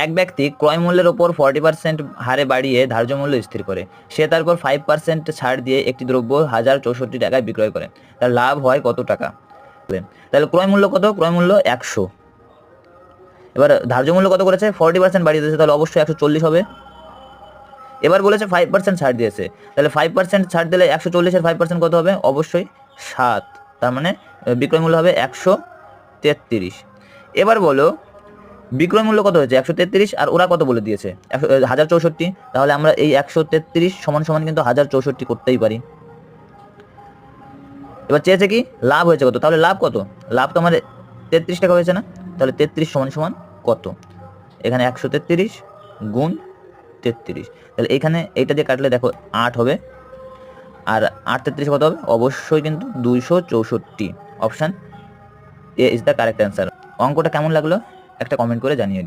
এক ব্যক্তি ক্রয় মূল্যের ওপর 40% হারে বাড়িয়ে ধার্য মূল্য স্থির করে। সে তারপর 5% ছাড় দিয়ে একটি দ্রব্য 1064 টাকায় বিক্রয় করে। তার লাভ হয় কত টাকা? তাহলে ক্রয় মূল্য কত? ক্রয় মূল্য 100। এবার ধার্য মূল্য কত করেছে? 40% বাড়িয়ে দিয়েছে, তাহলে অবশ্যই 140 হবে। এবার বলেছে 5% ছাড় দিয়েছে, তাহলে 5% ছাড় দিলে 140-এর 5% কত হবে? অবশ্যই 7। তার মানে বিক্রয় মূল্য হবে 133। এবার বলো বিক্রয় মূল্য কত হয়েছে? 133, আর ওরা কত বলে দিয়েছে? 1064। তাহলে আমরা এই 133 সমান সমান কিন্তু 1064 করতেই পারি। এবার চেয়েছে কি লাভ হয়েছে কত? তাহলে লাভ কত? লাভ তো আমার 33 টাকা হয়েছে না? তাহলে 33 সমান সমান কত? এখানে 133 গুণ 33, তাহলে এখানে এইটা দিয়ে কাটলে দেখো 8 হবে, আর 8 33 কত হবে? অবশ্যই কিন্তু 264। Option A is the correct answer. অঙ্কটা কেমন লাগলো একটা কমেন্ট করে জানিয়ে দিও।